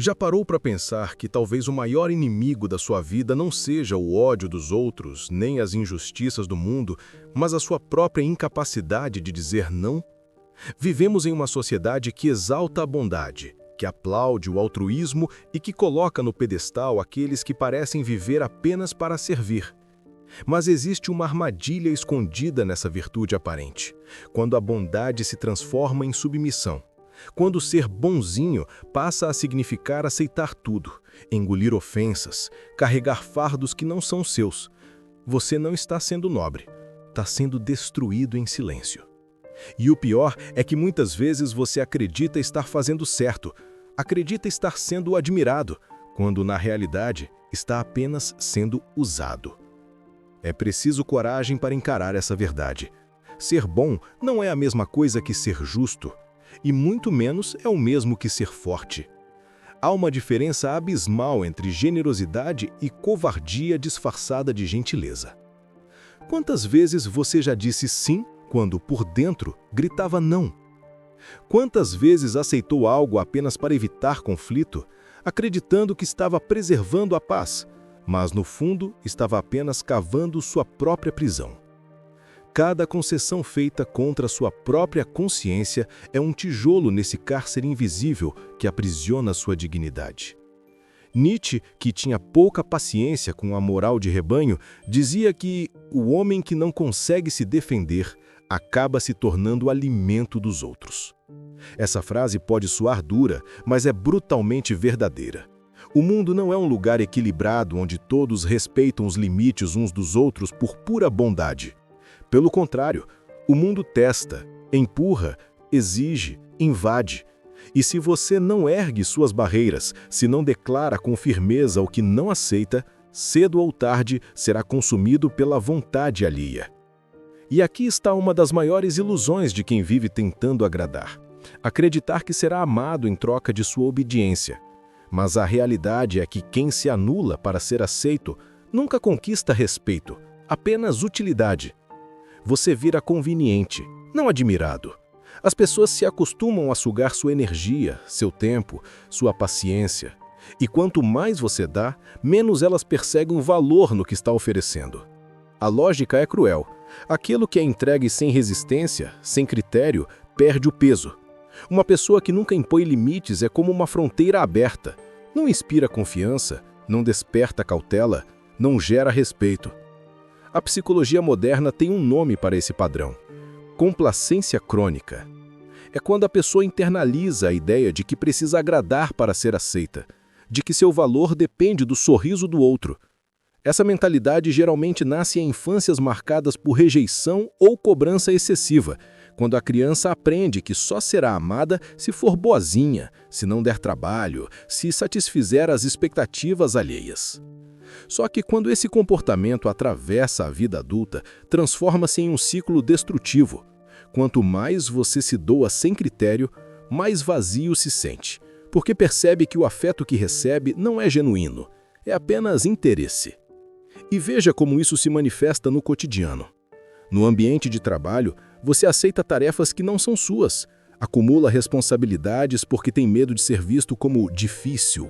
Já parou para pensar que talvez o maior inimigo da sua vida não seja o ódio dos outros, nem as injustiças do mundo, mas a sua própria incapacidade de dizer não? Vivemos em uma sociedade que exalta a bondade, que aplaude o altruísmo e que coloca no pedestal aqueles que parecem viver apenas para servir. Mas existe uma armadilha escondida nessa virtude aparente, quando a bondade se transforma em submissão. Quando ser bonzinho passa a significar aceitar tudo, engolir ofensas, carregar fardos que não são seus. Você não está sendo nobre, está sendo destruído em silêncio. E o pior é que muitas vezes você acredita estar fazendo certo, acredita estar sendo admirado, quando na realidade está apenas sendo usado. É preciso coragem para encarar essa verdade. Ser bom não é a mesma coisa que ser justo. E muito menos é o mesmo que ser forte. Há uma diferença abismal entre generosidade e covardia disfarçada de gentileza. Quantas vezes você já disse sim quando, por dentro, gritava não? Quantas vezes aceitou algo apenas para evitar conflito, acreditando que estava preservando a paz, mas no fundo estava apenas cavando sua própria prisão? Cada concessão feita contra sua própria consciência é um tijolo nesse cárcere invisível que aprisiona sua dignidade. Nietzsche, que tinha pouca paciência com a moral de rebanho, dizia que o homem que não consegue se defender acaba se tornando alimento dos outros. Essa frase pode soar dura, mas é brutalmente verdadeira. O mundo não é um lugar equilibrado onde todos respeitam os limites uns dos outros por pura bondade. Pelo contrário, o mundo testa, empurra, exige, invade. E se você não ergue suas barreiras, se não declara com firmeza o que não aceita, cedo ou tarde será consumido pela vontade alheia. E aqui está uma das maiores ilusões de quem vive tentando agradar: acreditar que será amado em troca de sua obediência. Mas a realidade é que quem se anula para ser aceito nunca conquista respeito, apenas utilidade. Você vira conveniente, não admirado. As pessoas se acostumam a sugar sua energia, seu tempo, sua paciência. E quanto mais você dá, menos elas percebem valor no que está oferecendo. A lógica é cruel. Aquilo que é entregue sem resistência, sem critério, perde o peso. Uma pessoa que nunca impõe limites é como uma fronteira aberta. Não inspira confiança, não desperta cautela, não gera respeito. A psicologia moderna tem um nome para esse padrão: complacência crônica. É quando a pessoa internaliza a ideia de que precisa agradar para ser aceita, de que seu valor depende do sorriso do outro. Essa mentalidade geralmente nasce em infâncias marcadas por rejeição ou cobrança excessiva, quando a criança aprende que só será amada se for boazinha, se não der trabalho, se satisfizer as expectativas alheias. Só que quando esse comportamento atravessa a vida adulta, transforma-se em um ciclo destrutivo. Quanto mais você se doa sem critério, mais vazio se sente, porque percebe que o afeto que recebe não é genuíno, é apenas interesse. E veja como isso se manifesta no cotidiano. No ambiente de trabalho, você aceita tarefas que não são suas, acumula responsabilidades porque tem medo de ser visto como difícil.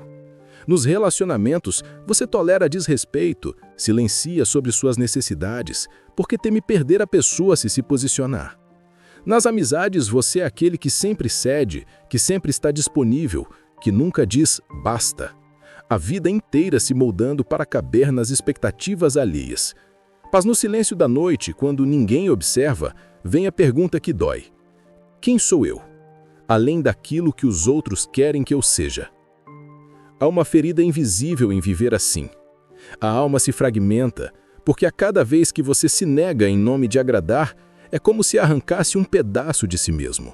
Nos relacionamentos, você tolera desrespeito, silencia sobre suas necessidades, porque teme perder a pessoa se posicionar. Nas amizades, você é aquele que sempre cede, que sempre está disponível, que nunca diz basta. A vida inteira se moldando para caber nas expectativas alheias. Mas no silêncio da noite, quando ninguém observa, vem a pergunta que dói: quem sou eu? Além daquilo que os outros querem que eu seja. Há uma ferida invisível em viver assim. A alma se fragmenta, porque a cada vez que você se nega em nome de agradar, é como se arrancasse um pedaço de si mesmo.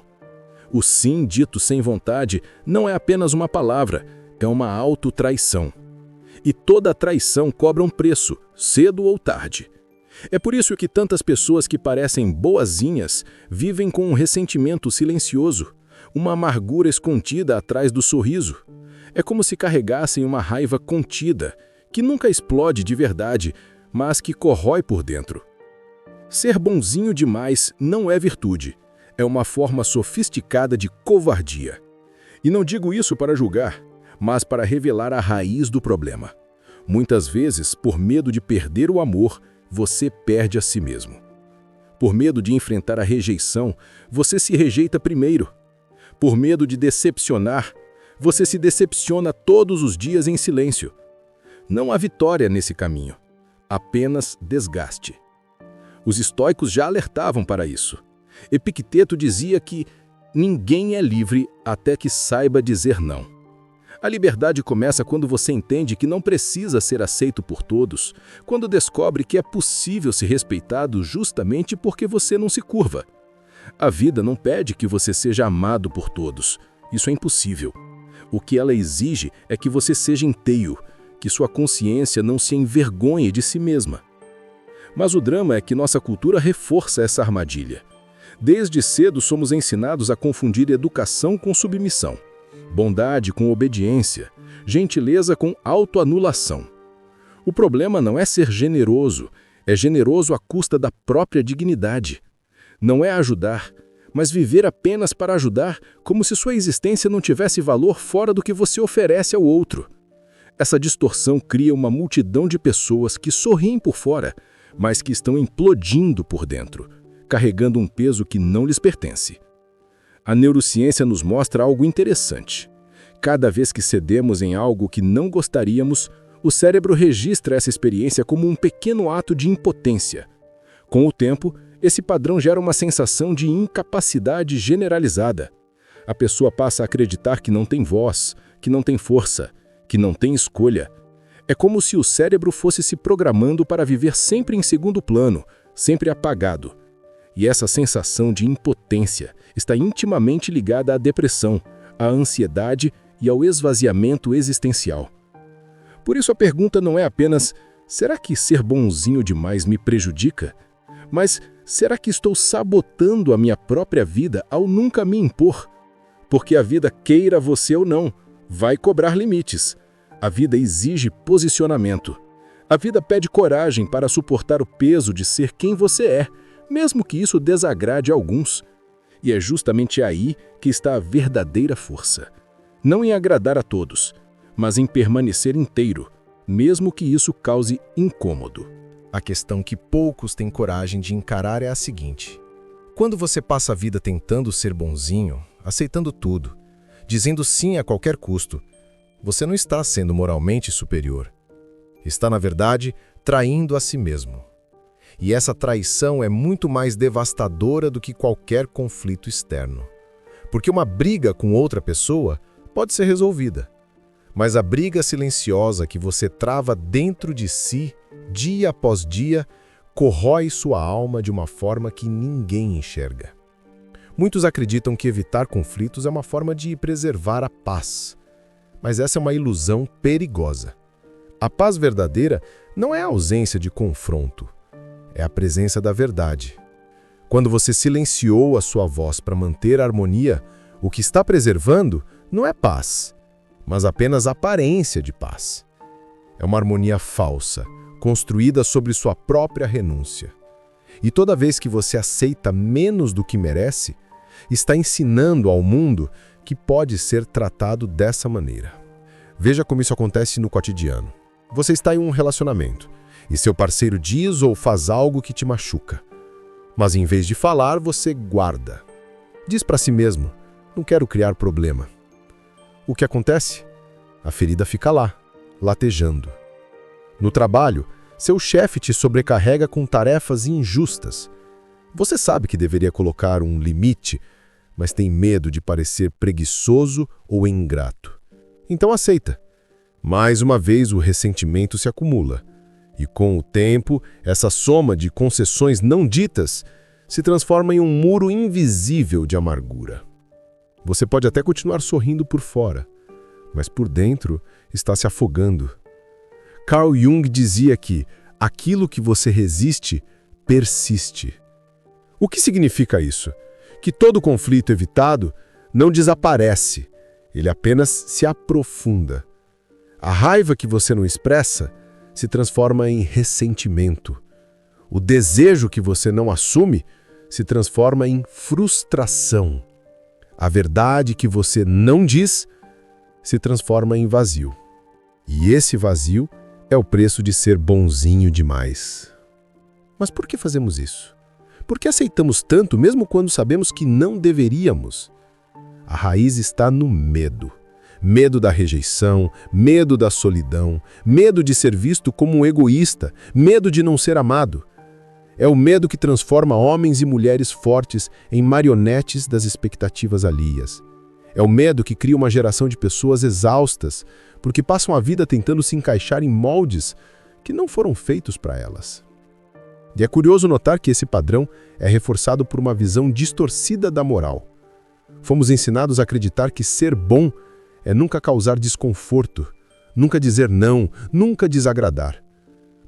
O sim dito sem vontade não é apenas uma palavra, é uma autotraição. E toda traição cobra um preço, cedo ou tarde. É por isso que tantas pessoas que parecem boazinhas vivem com um ressentimento silencioso, uma amargura escondida atrás do sorriso. É como se carregassem uma raiva contida, que nunca explode de verdade, mas que corrói por dentro. Ser bonzinho demais não é virtude, é uma forma sofisticada de covardia. E não digo isso para julgar, mas para revelar a raiz do problema. Muitas vezes, por medo de perder o amor, você perde a si mesmo. Por medo de enfrentar a rejeição, você se rejeita primeiro. Por medo de decepcionar, você se decepciona todos os dias em silêncio. Não há vitória nesse caminho, apenas desgaste. Os estoicos já alertavam para isso. Epicteto dizia que ninguém é livre até que saiba dizer não. A liberdade começa quando você entende que não precisa ser aceito por todos, quando descobre que é possível ser respeitado justamente porque você não se curva. A vida não pede que você seja amado por todos. Isso é impossível. O que ela exige é que você seja inteiro, que sua consciência não se envergonhe de si mesma. Mas o drama é que nossa cultura reforça essa armadilha. Desde cedo somos ensinados a confundir educação com submissão, bondade com obediência, gentileza com autoanulação. O problema não é ser generoso, é generoso à custa da própria dignidade. Não é ajudar, mas viver apenas para ajudar, como se sua existência não tivesse valor fora do que você oferece ao outro. Essa distorção cria uma multidão de pessoas que sorriem por fora, mas que estão implodindo por dentro, carregando um peso que não lhes pertence. A neurociência nos mostra algo interessante. Cada vez que cedemos em algo que não gostaríamos, o cérebro registra essa experiência como um pequeno ato de impotência. Com o tempo, esse padrão gera uma sensação de incapacidade generalizada. A pessoa passa a acreditar que não tem voz, que não tem força, que não tem escolha. É como se o cérebro fosse se programando para viver sempre em segundo plano, sempre apagado. E essa sensação de impotência está intimamente ligada à depressão, à ansiedade e ao esvaziamento existencial. Por isso a pergunta não é apenas: será que ser bonzinho demais me prejudica? Mas será que estou sabotando a minha própria vida ao nunca me impor? Porque a vida, queira você ou não, vai cobrar limites. A vida exige posicionamento. A vida pede coragem para suportar o peso de ser quem você é, mesmo que isso desagrade a alguns. E é justamente aí que está a verdadeira força. Não em agradar a todos, mas em permanecer inteiro, mesmo que isso cause incômodo. A questão que poucos têm coragem de encarar é a seguinte: quando você passa a vida tentando ser bonzinho, aceitando tudo, dizendo sim a qualquer custo, você não está sendo moralmente superior. Está, na verdade, traindo a si mesmo. E essa traição é muito mais devastadora do que qualquer conflito externo. Porque uma briga com outra pessoa pode ser resolvida, mas a briga silenciosa que você trava dentro de si, dia após dia, corrói sua alma de uma forma que ninguém enxerga. Muitos acreditam que evitar conflitos é uma forma de preservar a paz, mas essa é uma ilusão perigosa. A paz verdadeira não é a ausência de confronto, é a presença da verdade. Quando você silenciou a sua voz para manter a harmonia, o que está preservando não é paz, mas apenas aparência de paz. É uma harmonia falsa, construída sobre sua própria renúncia. E toda vez que você aceita menos do que merece, está ensinando ao mundo que pode ser tratado dessa maneira. Veja como isso acontece no cotidiano. Você está em um relacionamento e seu parceiro diz ou faz algo que te machuca. Mas em vez de falar, você guarda. Diz para si mesmo: não quero criar problema. O que acontece? A ferida fica lá, latejando. No trabalho, seu chefe te sobrecarrega com tarefas injustas. Você sabe que deveria colocar um limite, mas tem medo de parecer preguiçoso ou ingrato. Então aceita. Mais uma vez o ressentimento se acumula. E com o tempo, essa soma de concessões não ditas se transforma em um muro invisível de amargura. Você pode até continuar sorrindo por fora, mas por dentro está se afogando. Carl Jung dizia que aquilo que você resiste, persiste. O que significa isso? Que todo conflito evitado não desaparece, ele apenas se aprofunda. A raiva que você não expressa se transforma em ressentimento. O desejo que você não assume se transforma em frustração. A verdade que você não diz se transforma em vazio. E esse vazio é o preço de ser bonzinho demais. Mas por que fazemos isso? Por que aceitamos tanto mesmo quando sabemos que não deveríamos? A raiz está no medo. Medo da rejeição, medo da solidão, medo de ser visto como um egoísta, medo de não ser amado. É o medo que transforma homens e mulheres fortes em marionetes das expectativas alheias. É o medo que cria uma geração de pessoas exaustas, porque passam a vida tentando se encaixar em moldes que não foram feitos para elas. E é curioso notar que esse padrão é reforçado por uma visão distorcida da moral. Fomos ensinados a acreditar que ser bom é nunca causar desconforto, nunca dizer não, nunca desagradar.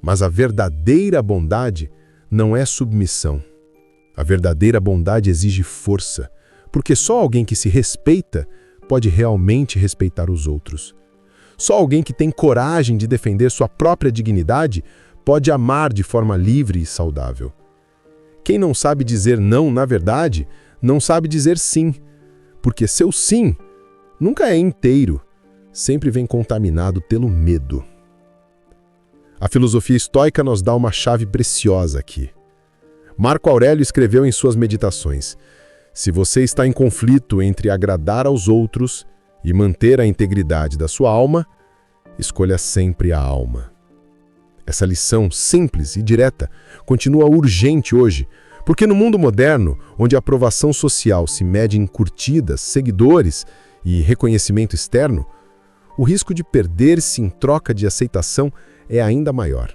Mas a verdadeira bondade não é submissão. A verdadeira bondade exige força, porque só alguém que se respeita pode realmente respeitar os outros. Só alguém que tem coragem de defender sua própria dignidade pode amar de forma livre e saudável. Quem não sabe dizer não, na verdade, não sabe dizer sim, porque seu sim nunca é inteiro, sempre vem contaminado pelo medo. A filosofia estoica nos dá uma chave preciosa aqui. Marco Aurélio escreveu em suas meditações: se você está em conflito entre agradar aos outros e manter a integridade da sua alma, escolha sempre a alma. Essa lição simples e direta continua urgente hoje, porque no mundo moderno, onde a aprovação social se mede em curtidas, seguidores e reconhecimento externo, o risco de perder-se em troca de aceitação é ainda maior.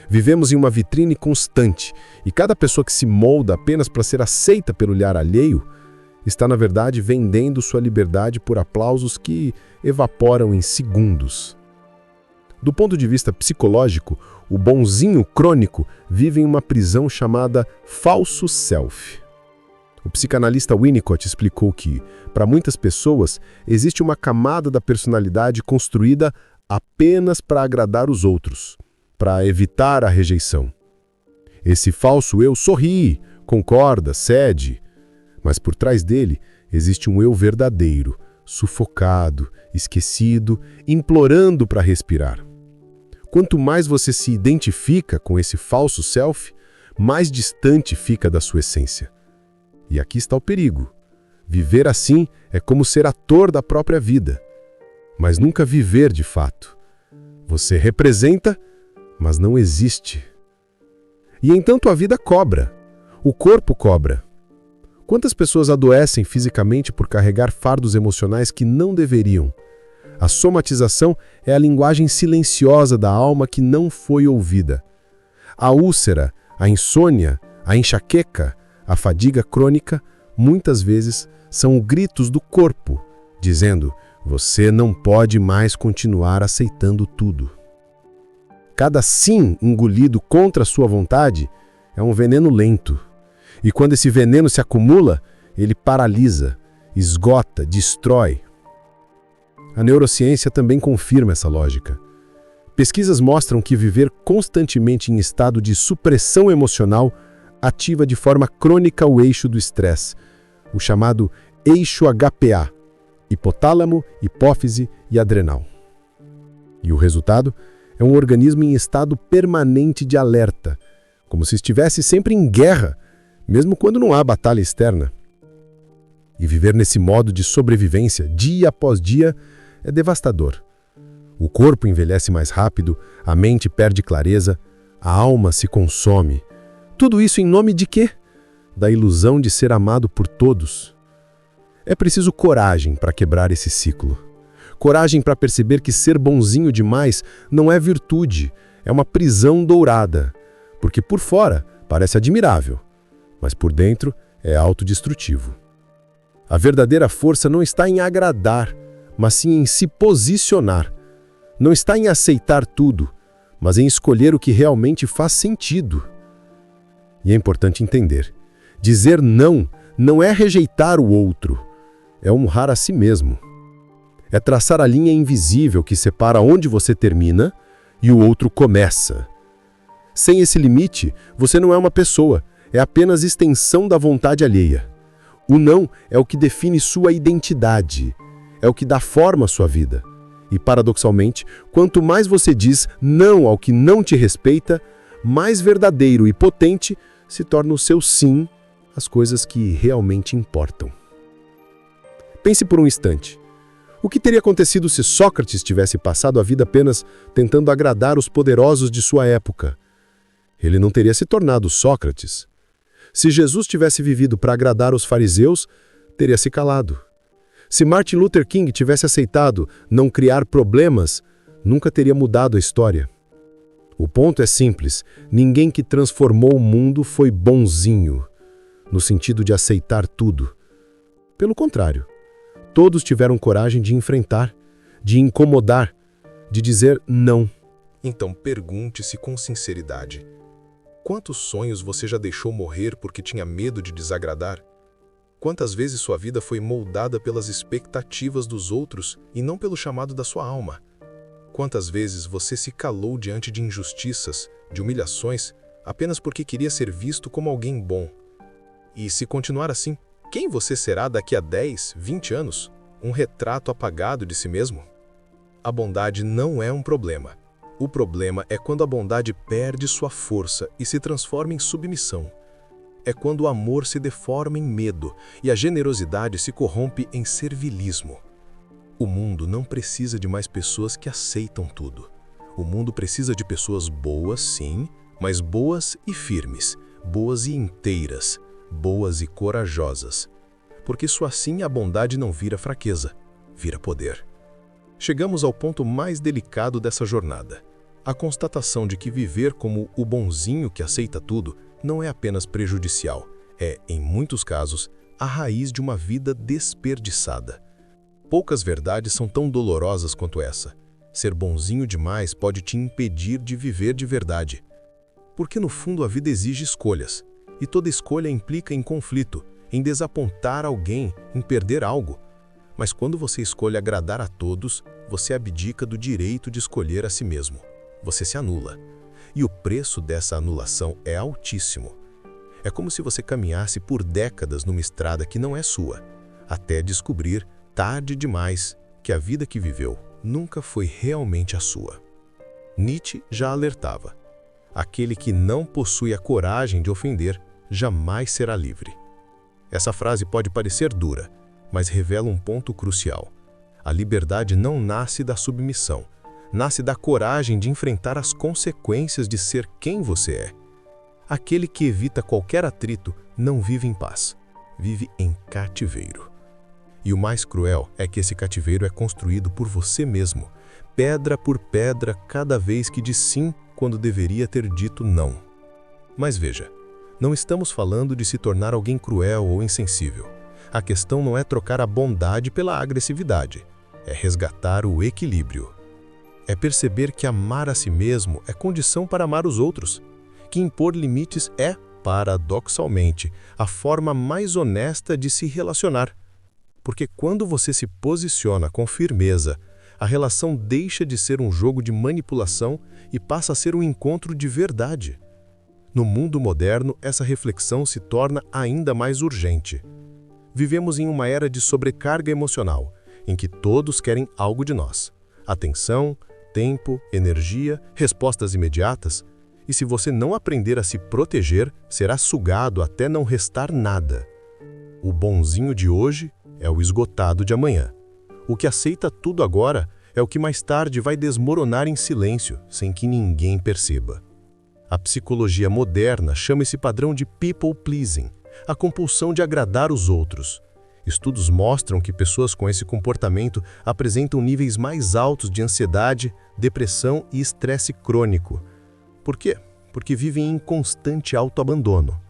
Vivemos em uma vitrine constante e cada pessoa que se molda apenas para ser aceita pelo olhar alheio está, na verdade, vendendo sua liberdade por aplausos que evaporam em segundos. Do ponto de vista psicológico, o bonzinho crônico vive em uma prisão chamada falso self. O psicanalista Winnicott explicou que, para muitas pessoas, existe uma camada da personalidade construída apenas para agradar os outros, para evitar a rejeição. Esse falso eu sorri, concorda, cede, mas por trás dele existe um eu verdadeiro, sufocado, esquecido, implorando para respirar. Quanto mais você se identifica com esse falso self, mais distante fica da sua essência. E aqui está o perigo. Viver assim é como ser ator da própria vida, mas nunca viver de fato. Você representa, mas não existe. E então tua vida cobra. O corpo cobra. Quantas pessoas adoecem fisicamente por carregar fardos emocionais que não deveriam? A somatização é a linguagem silenciosa da alma que não foi ouvida. A úlcera, a insônia, a enxaqueca, a fadiga crônica, muitas vezes são gritos do corpo, dizendo: você não pode mais continuar aceitando tudo. Cada sim engolido contra sua vontade é um veneno lento. E quando esse veneno se acumula, ele paralisa, esgota, destrói. A neurociência também confirma essa lógica. Pesquisas mostram que viver constantemente em estado de supressão emocional ativa de forma crônica o eixo do estresse, o chamado eixo HPA, hipotálamo, hipófise e adrenal. E o resultado é um organismo em estado permanente de alerta, como se estivesse sempre em guerra, mesmo quando não há batalha externa. E viver nesse modo de sobrevivência, dia após dia, é devastador. O corpo envelhece mais rápido, a mente perde clareza, a alma se consome. Tudo isso em nome de quê? Da ilusão de ser amado por todos. É preciso coragem para quebrar esse ciclo. Coragem para perceber que ser bonzinho demais não é virtude, é uma prisão dourada. Porque por fora parece admirável, mas por dentro é autodestrutivo. A verdadeira força não está em agradar, mas sim em se posicionar. Não está em aceitar tudo, mas em escolher o que realmente faz sentido. E é importante entender: dizer não não é rejeitar o outro, é honrar a si mesmo. É traçar a linha invisível que separa onde você termina e o outro começa. Sem esse limite, você não é uma pessoa, é apenas extensão da vontade alheia. O não é o que define sua identidade. é o que dá forma à sua vida. E, paradoxalmente, quanto mais você diz não ao que não te respeita, mais verdadeiro e potente se torna o seu sim às coisas que realmente importam. Pense por um instante. O que teria acontecido se Sócrates tivesse passado a vida apenas tentando agradar os poderosos de sua época? Ele não teria se tornado Sócrates. Se Jesus tivesse vivido para agradar os fariseus, teria se calado. Se Martin Luther King tivesse aceitado não criar problemas, nunca teria mudado a história. O ponto é simples: ninguém que transformou o mundo foi bonzinho, no sentido de aceitar tudo. Pelo contrário, todos tiveram coragem de enfrentar, de incomodar, de dizer não. Então pergunte-se com sinceridade: quantos sonhos você já deixou morrer porque tinha medo de desagradar? Quantas vezes sua vida foi moldada pelas expectativas dos outros e não pelo chamado da sua alma? Quantas vezes você se calou diante de injustiças, de humilhações, apenas porque queria ser visto como alguém bom? E se continuar assim, quem você será daqui a 10, 20 anos? Um retrato apagado de si mesmo? A bondade não é um problema. O problema é quando a bondade perde sua força e se transforma em submissão. É quando o amor se deforma em medo e a generosidade se corrompe em servilismo. O mundo não precisa de mais pessoas que aceitam tudo. O mundo precisa de pessoas boas, sim, mas boas e firmes, boas e inteiras, boas e corajosas. Porque só assim a bondade não vira fraqueza, vira poder. Chegamos ao ponto mais delicado dessa jornada. A constatação de que viver como o bonzinho que aceita tudo não é apenas prejudicial, é, em muitos casos, a raiz de uma vida desperdiçada. Poucas verdades são tão dolorosas quanto essa. Ser bonzinho demais pode te impedir de viver de verdade. Porque no fundo a vida exige escolhas, e toda escolha implica em conflito, em desapontar alguém, em perder algo. Mas quando você escolhe agradar a todos, você abdica do direito de escolher a si mesmo. Você se anula. E o preço dessa anulação é altíssimo. É como se você caminhasse por décadas numa estrada que não é sua, até descobrir, tarde demais, que a vida que viveu nunca foi realmente a sua. Nietzsche já alertava: aquele que não possui a coragem de ofender jamais será livre. Essa frase pode parecer dura, mas revela um ponto crucial. A liberdade não nasce da submissão, nasce da coragem de enfrentar as consequências de ser quem você é. Aquele que evita qualquer atrito não vive em paz, vive em cativeiro. E o mais cruel é que esse cativeiro é construído por você mesmo, pedra por pedra, cada vez que diz sim quando deveria ter dito não. Mas veja, não estamos falando de se tornar alguém cruel ou insensível. A questão não é trocar a bondade pela agressividade, é resgatar o equilíbrio. É perceber que amar a si mesmo é condição para amar os outros, que impor limites é, paradoxalmente, a forma mais honesta de se relacionar. Porque quando você se posiciona com firmeza, a relação deixa de ser um jogo de manipulação e passa a ser um encontro de verdade. No mundo moderno, essa reflexão se torna ainda mais urgente. Vivemos em uma era de sobrecarga emocional, em que todos querem algo de nós: atenção, tempo, energia, respostas imediatas. E se você não aprender a se proteger, será sugado até não restar nada. O bonzinho de hoje é o esgotado de amanhã. O que aceita tudo agora é o que mais tarde vai desmoronar em silêncio, sem que ninguém perceba. A psicologia moderna chama esse padrão de people pleasing, a compulsão de agradar os outros. Estudos mostram que pessoas com esse comportamento apresentam níveis mais altos de ansiedade, depressão e estresse crônico. Por quê? Porque vivem em constante autoabandono.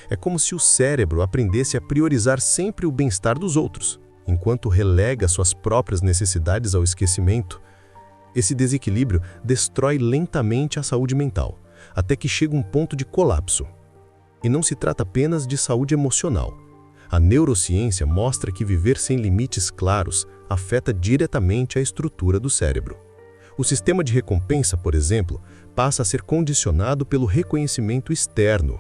É como se o cérebro aprendesse a priorizar sempre o bem-estar dos outros, enquanto relega suas próprias necessidades ao esquecimento. Esse desequilíbrio destrói lentamente a saúde mental, até que chega um ponto de colapso. E não se trata apenas de saúde emocional. A neurociência mostra que viver sem limites claros afeta diretamente a estrutura do cérebro. O sistema de recompensa, por exemplo, passa a ser condicionado pelo reconhecimento externo.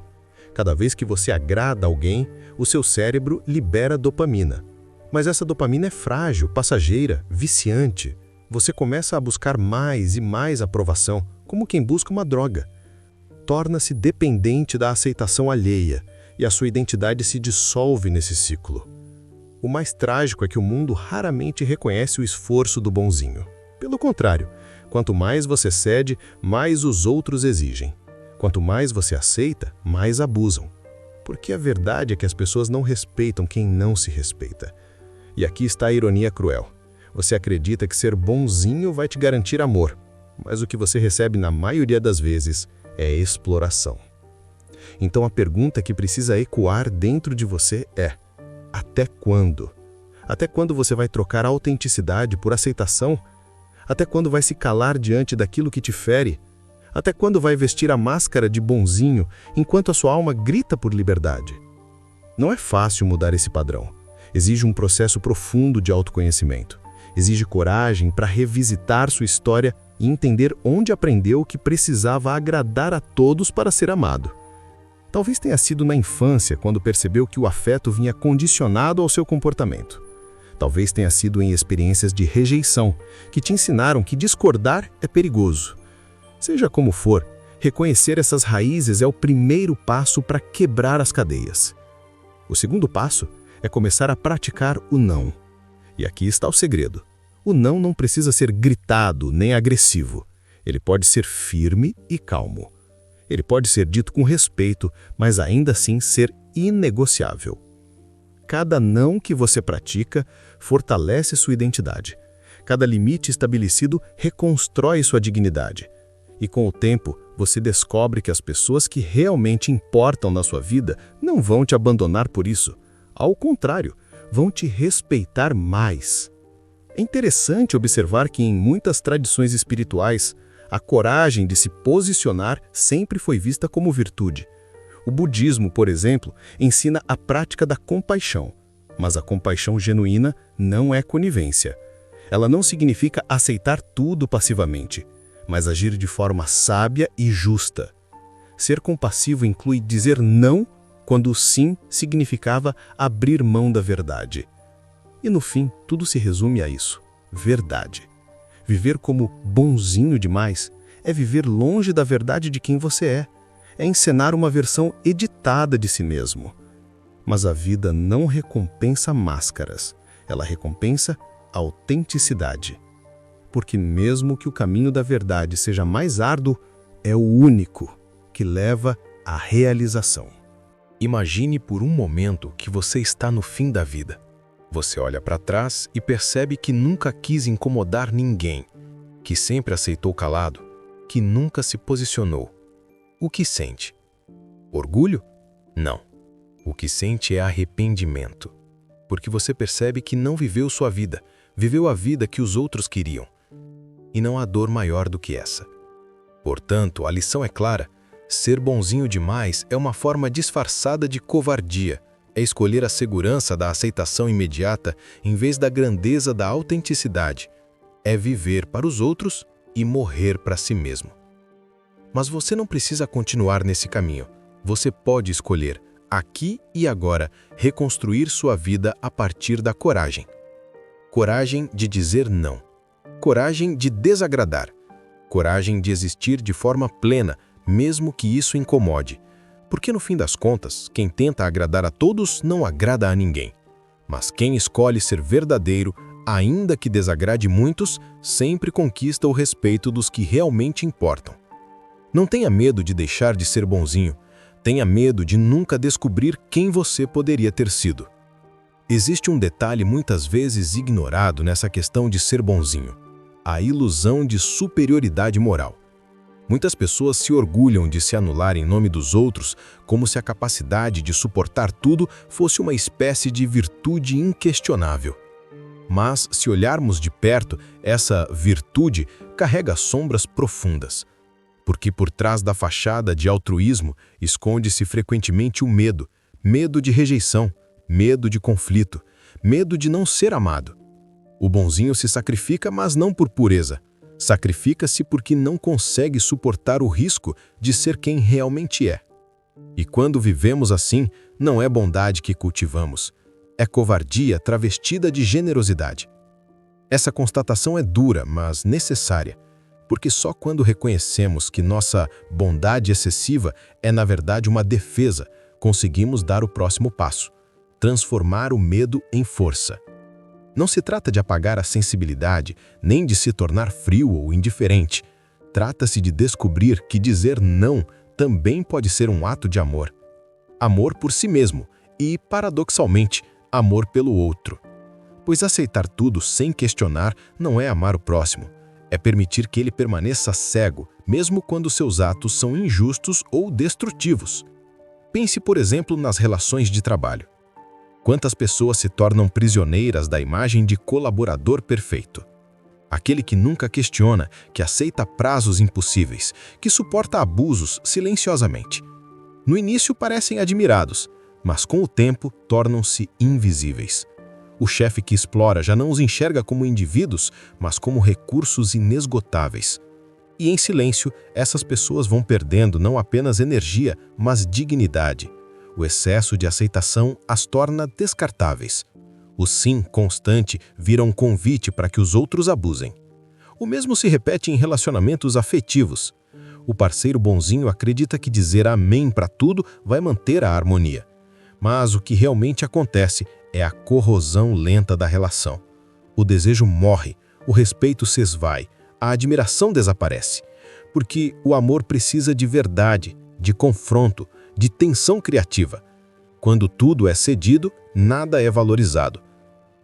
Cada vez que você agrada alguém, o seu cérebro libera dopamina. Mas essa dopamina é frágil, passageira, viciante. Você começa a buscar mais e mais aprovação, como quem busca uma droga. Torna-se dependente da aceitação alheia e a sua identidade se dissolve nesse ciclo. O mais trágico é que o mundo raramente reconhece o esforço do bonzinho. Pelo contrário, quanto mais você cede, mais os outros exigem. Quanto mais você aceita, mais abusam. Porque a verdade é que as pessoas não respeitam quem não se respeita. E aqui está a ironia cruel. Você acredita que ser bonzinho vai te garantir amor, mas o que você recebe na maioria das vezes é exploração. Então a pergunta que precisa ecoar dentro de você é: até quando? Até quando você vai trocar a autenticidade por aceitação? Até quando vai se calar diante daquilo que te fere? Até quando vai vestir a máscara de bonzinho enquanto a sua alma grita por liberdade? Não é fácil mudar esse padrão. Exige um processo profundo de autoconhecimento. Exige coragem para revisitar sua história e entender onde aprendeu que precisava agradar a todos para ser amado. Talvez tenha sido na infância, quando percebeu que o afeto vinha condicionado ao seu comportamento. Talvez tenha sido em experiências de rejeição, que te ensinaram que discordar é perigoso. Seja como for, reconhecer essas raízes é o primeiro passo para quebrar as cadeias. O segundo passo é começar a praticar o não. E aqui está o segredo. O não precisa ser gritado nem agressivo. Ele pode ser firme e calmo. Ele pode ser dito com respeito, mas ainda assim ser inegociável. Cada não que você pratica fortalece sua identidade. Cada limite estabelecido reconstrói sua dignidade. E com o tempo, você descobre que as pessoas que realmente importam na sua vida não vão te abandonar por isso. Ao contrário, vão te respeitar mais. É interessante observar que em muitas tradições espirituais, a coragem de se posicionar sempre foi vista como virtude. O budismo, por exemplo, ensina a prática da compaixão, mas a compaixão genuína não é conivência. Ela não significa aceitar tudo passivamente, mas agir de forma sábia e justa. Ser compassivo inclui dizer não quando o sim significava abrir mão da verdade. E no fim, tudo se resume a isso: verdade. Viver como bonzinho demais é viver longe da verdade de quem você é. É encenar uma versão editada de si mesmo. Mas a vida não recompensa máscaras, ela recompensa a autenticidade. Porque mesmo que o caminho da verdade seja mais árduo, é o único que leva à realização. Imagine por um momento que você está no fim da vida. Você olha para trás e percebe que nunca quis incomodar ninguém, que sempre aceitou calado, que nunca se posicionou. O que sente? Orgulho? Não. O que sente é arrependimento, porque você percebe que não viveu sua vida, viveu a vida que os outros queriam. E não há dor maior do que essa. Portanto, a lição é clara: ser bonzinho demais é uma forma disfarçada de covardia. É escolher a segurança da aceitação imediata em vez da grandeza da autenticidade. É viver para os outros e morrer para si mesmo. Mas você não precisa continuar nesse caminho. Você pode escolher, aqui e agora, reconstruir sua vida a partir da coragem. Coragem de dizer não. Coragem de desagradar. Coragem de existir de forma plena, mesmo que isso incomode. Porque no fim das contas, quem tenta agradar a todos não agrada a ninguém. Mas quem escolhe ser verdadeiro, ainda que desagrade muitos, sempre conquista o respeito dos que realmente importam. Não tenha medo de deixar de ser bonzinho. Tenha medo de nunca descobrir quem você poderia ter sido. Existe um detalhe muitas vezes ignorado nessa questão de ser bonzinho: a ilusão de superioridade moral. Muitas pessoas se orgulham de se anular em nome dos outros, como se a capacidade de suportar tudo fosse uma espécie de virtude inquestionável. Mas, se olharmos de perto, essa virtude carrega sombras profundas. Porque por trás da fachada de altruísmo esconde-se frequentemente o medo, medo de rejeição, medo de conflito, medo de não ser amado. O bonzinho se sacrifica, mas não por pureza. Sacrifica-se porque não consegue suportar o risco de ser quem realmente é. E quando vivemos assim, não é bondade que cultivamos, é covardia travestida de generosidade. Essa constatação é dura, mas necessária, porque só quando reconhecemos que nossa bondade excessiva é, na verdade, uma defesa, conseguimos dar o próximo passo, transformar o medo em força. Não se trata de apagar a sensibilidade, nem de se tornar frio ou indiferente. Trata-se de descobrir que dizer não também pode ser um ato de amor. Amor por si mesmo e, paradoxalmente, amor pelo outro. Pois aceitar tudo sem questionar não é amar o próximo. É permitir que ele permaneça cego, mesmo quando seus atos são injustos ou destrutivos. Pense, por exemplo, nas relações de trabalho. Quantas pessoas se tornam prisioneiras da imagem de colaborador perfeito? Aquele que nunca questiona, que aceita prazos impossíveis, que suporta abusos silenciosamente. No início parecem admirados, mas com o tempo tornam-se invisíveis. O chefe que explora já não os enxerga como indivíduos, mas como recursos inesgotáveis. E em silêncio, essas pessoas vão perdendo não apenas energia, mas dignidade. O excesso de aceitação as torna descartáveis. O sim constante vira um convite para que os outros abusem. O mesmo se repete em relacionamentos afetivos. O parceiro bonzinho acredita que dizer amém para tudo vai manter a harmonia. Mas o que realmente acontece é a corrosão lenta da relação. O desejo morre, o respeito se esvai, a admiração desaparece. Porque o amor precisa de verdade, de confronto, de tensão criativa. Quando tudo é cedido, nada é valorizado.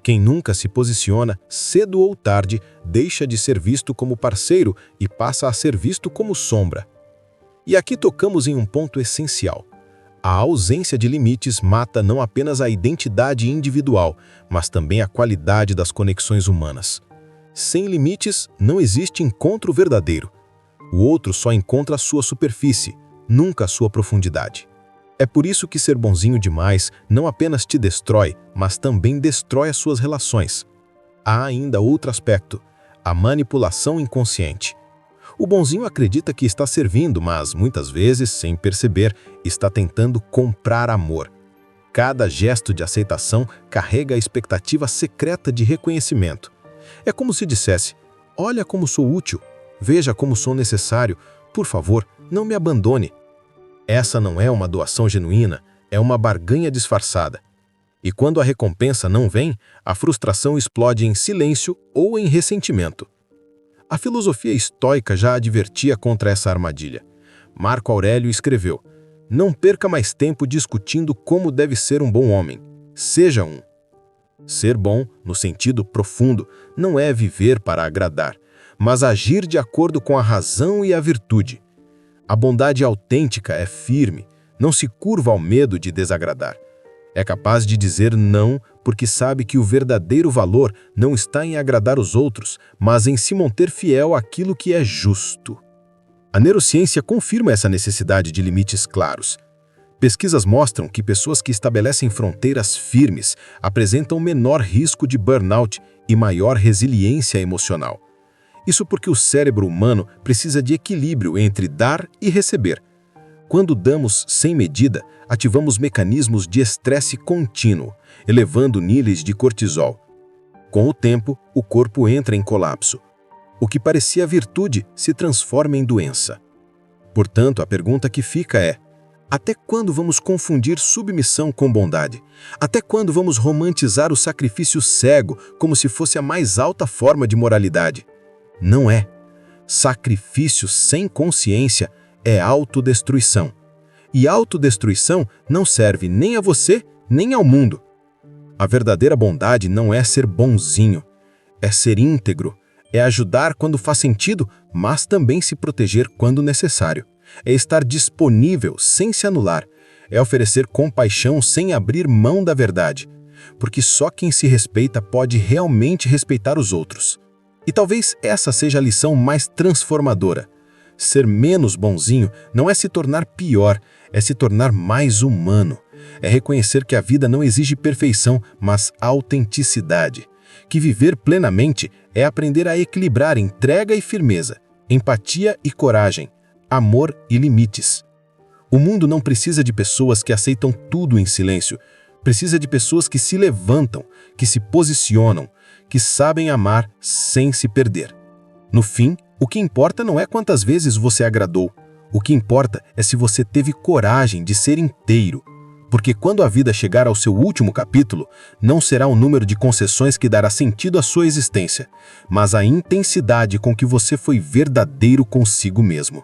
Quem nunca se posiciona, cedo ou tarde, deixa de ser visto como parceiro e passa a ser visto como sombra. E aqui tocamos em um ponto essencial. A ausência de limites mata não apenas a identidade individual, mas também a qualidade das conexões humanas. Sem limites, não existe encontro verdadeiro. O outro só encontra a sua superfície, nunca a sua profundidade. É por isso que ser bonzinho demais não apenas te destrói, mas também destrói as suas relações. Há ainda outro aspecto, a manipulação inconsciente. O bonzinho acredita que está servindo, mas, muitas vezes, sem perceber, está tentando comprar amor. Cada gesto de aceitação carrega a expectativa secreta de reconhecimento. É como se dissesse, olha como sou útil, veja como sou necessário, por favor, não me abandone. Essa não é uma doação genuína, é uma barganha disfarçada. E quando a recompensa não vem, a frustração explode em silêncio ou em ressentimento. A filosofia estoica já advertia contra essa armadilha. Marco Aurélio escreveu, não perca mais tempo discutindo como deve ser um bom homem. Seja um. Ser bom, no sentido profundo, não é viver para agradar, mas agir de acordo com a razão e a virtude. A bondade autêntica é firme, não se curva ao medo de desagradar. É capaz de dizer não porque sabe que o verdadeiro valor não está em agradar os outros, mas em se manter fiel àquilo que é justo. A neurociência confirma essa necessidade de limites claros. Pesquisas mostram que pessoas que estabelecem fronteiras firmes apresentam menor risco de burnout e maior resiliência emocional. Isso porque o cérebro humano precisa de equilíbrio entre dar e receber. Quando damos sem medida, ativamos mecanismos de estresse contínuo, elevando níveis de cortisol. Com o tempo, o corpo entra em colapso. O que parecia virtude se transforma em doença. Portanto, a pergunta que fica é: até quando vamos confundir submissão com bondade? Até quando vamos romantizar o sacrifício cego como se fosse a mais alta forma de moralidade? Não é. Sacrifício sem consciência é autodestruição. E autodestruição não serve nem a você, nem ao mundo. A verdadeira bondade não é ser bonzinho, é ser íntegro, é ajudar quando faz sentido, mas também se proteger quando necessário. É estar disponível sem se anular, é oferecer compaixão sem abrir mão da verdade, porque só quem se respeita pode realmente respeitar os outros. E talvez essa seja a lição mais transformadora. Ser menos bonzinho não é se tornar pior, é se tornar mais humano. É reconhecer que a vida não exige perfeição, mas autenticidade. Que viver plenamente é aprender a equilibrar entrega e firmeza, empatia e coragem, amor e limites. O mundo não precisa de pessoas que aceitam tudo em silêncio, Precisa de pessoas que se levantam, que se posicionam, que sabem amar sem se perder. No fim, o que importa não é quantas vezes você agradou. O que importa é se você teve coragem de ser inteiro. Porque quando a vida chegar ao seu último capítulo, não será o número de concessões que dará sentido à sua existência, mas a intensidade com que você foi verdadeiro consigo mesmo.